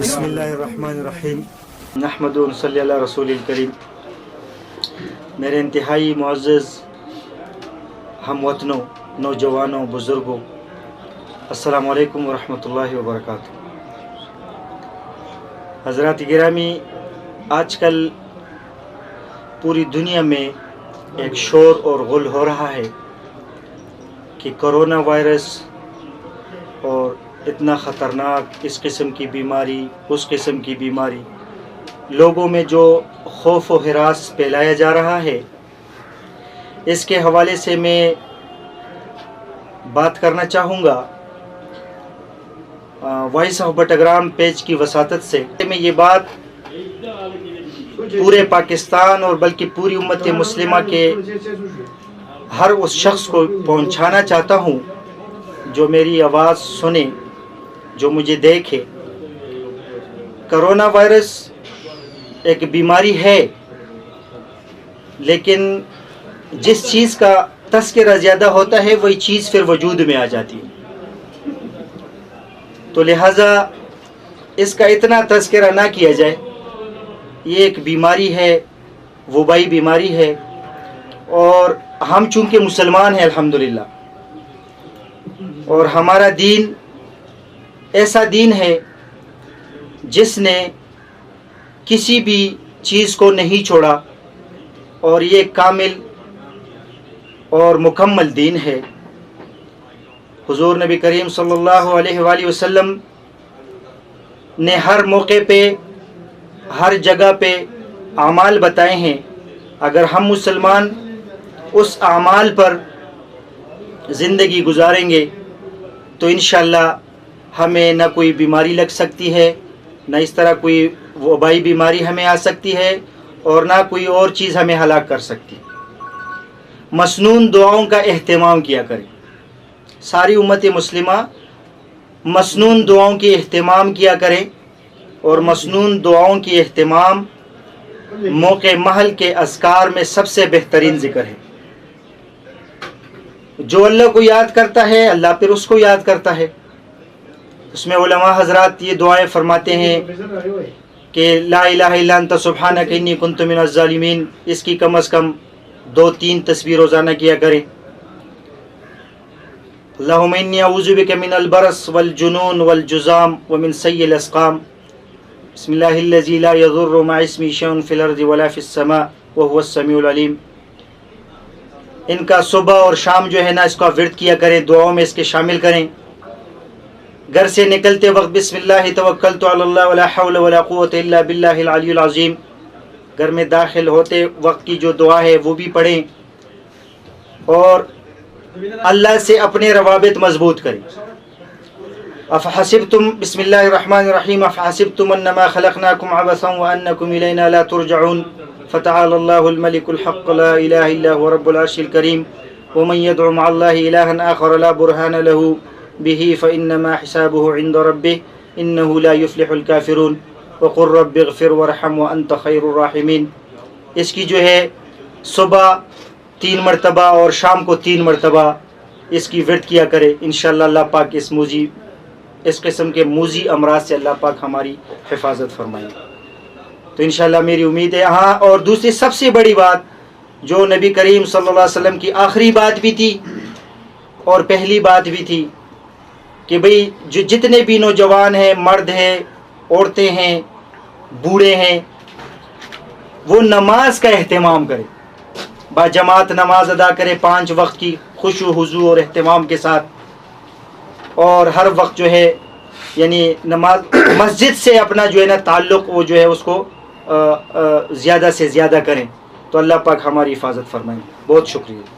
बिस्मिल्लाहिर्रहमानिर्रहीम नहमदु व नसल्ली अला रसूलिल करीम। मेरे इंतहाई मुअज़्ज़ज़ हमवतनों, नौजवानों, बुज़ुर्गों, अस्सलामु अलैकुम व रहमतुल्लाहि व बरकातुहू। हज़रात गिरामी, आजकल पूरी दुनिया में एक शोर और गुल हो रहा है कि कोरोना वायरस और इतना ख़तरनाक इस किस्म की बीमारी, उस किस्म की बीमारी, लोगों में जो खौफ व हिरास फैलाया जा रहा है, इसके हवाले से मैं बात करना चाहूँगा। वॉइस ऑफ बटग्राम पेज की वसातत से मैं ये बात पूरे पाकिस्तान और बल्कि पूरी उम्मत मुस्लिमा के हर उस शख्स को पहुँचाना चाहता हूँ जो मेरी आवाज़ सुने, जो मुझे देखे। कोरोना वायरस एक बीमारी है, लेकिन जिस चीज़ का तस्करा ज़्यादा होता है वही चीज़ फिर वजूद में आ जाती है। तो लिहाजा इसका इतना तस्करा ना किया जाए। ये एक बीमारी है, वबाई बीमारी है, और हम चूँकि मुसलमान हैं अल्हम्दुलिल्लाह, और हमारा दीन ऐसा दीन है जिसने किसी भी चीज़ को नहीं छोड़ा, और ये कामिल और मुकम्मल दीन है। हुज़ूर नबी करीम सल्लल्लाहु अलैहि वसल्लम ने हर मौके पे, हर जगह पे आमाल बताए हैं। अगर हम मुसलमान उस आमाल पर ज़िंदगी गुजारेंगे तो इंशाअल्लाह हमें न कोई बीमारी लग सकती है, न इस तरह कोई वबाई बीमारी हमें आ सकती है, और ना कोई और चीज़ हमें हलाक कर सकती है। मसनून दुआओं का एहतमाम किया करें। सारी उम्मत मुस्लिमा मसनून दुआओं की एहतमाम किया करें, और मसनून दुआओं की एहतमाम मौके महल के अज़कार में सबसे बेहतरीन ज़िक्र है। जो अल्लाह को याद करता है, अल्लाह फिर उसको याद करता है। उसमें उलमा हज़रात ये दुआएं फरमाते हैं कि ला इलाहा इल्ला अंता सुब्हानक इन्नी कुन्तु मिनज़ ज़ालिमीन। इसकी कम अज़ कम 2-3 तस्बीह रोज़ाना किया करें। अल्लाहुम्मा इन्नी अऊज़ु बिका मिनल बरस वल जुनून वल जुज़ाम व मिन सय्यिल अस्क़ाम। बिस्मिल्लाहिल्लज़ी ला यज़ुर्रु मअ इस्मिही शैउन फिल अर्ज़ि वला फिस समा व हुवस समीउल अलीम। इनका सुबह और शाम जो है ना, इसका विर्द किया करें, दुआओं में इसके शामिल करें। घर से निकलते वक्त बिस्मिल्लाहि तवक्कलतु अलल्लाह वला हौला वला कुव्वता इल्ला बिल्लाहिल अलियुल अज़ीम। घर में दाखिल होते वक्त की जो दुआ है वो भी पढ़ें, और अल्लाह से अपने रवाबित मजबूत करें। अफ़हसिबतुम बिस्मिल्लाहिर्रहमानिर्रहीम अफ़हसिबतुम अन्नमा खलक़नाकुम अबसन व अन्नकुम इलैना ला तुरजऊन फ़तआलल्लाहुल मलिकुल हक़्क़ ला इलाहा इल्ला हुवा रब्बुल अर्शिल करीम व मन यदउ मअल्लाहि इलाहन आख़र ला बुरहान लहू बिही फ़इन्नमा हिसाबुहु इंद रब्बिह इन्नहु ला युफ़्लिहुल काफ़िरून वक़ुर रब्बिग़फ़िर वरहम व अंत ख़ैरुर राहिमीन। इसकी जो है सुबह 3 मरतबा और शाम को 3 मरतबा इसकी विर्द किया करे। इंशाअल्लाह अल्लाह पाक इस किस्म के मूजी अमराज से अल्लाह पाक हमारी हिफाजत फरमाएंगे। तो इंशाअल्लाह मेरी उम्मीद है। हाँ, और दूसरी सबसे बड़ी बात जो नबी करीम सल्लल्लाहु अलैहि वसल्लम की आखिरी बात भी थी और पहली बात भी थी कि भाई जो जितने भी नौजवान हैं, मर्द हैं, औरतें हैं, बूढ़े हैं, वो नमाज का एहतमाम करें, बाजमात नमाज अदा करें 5 वक्त की खुशू हुजू और एहतमाम के साथ, और हर वक्त जो है यानी नमाज मस्जिद से अपना जो है ना ताल्लुक़ वो जो है उसको ज़्यादा से ज़्यादा करें। तो अल्लाह पाक हमारी हिफाजत फरमाएं। बहुत शुक्रिया।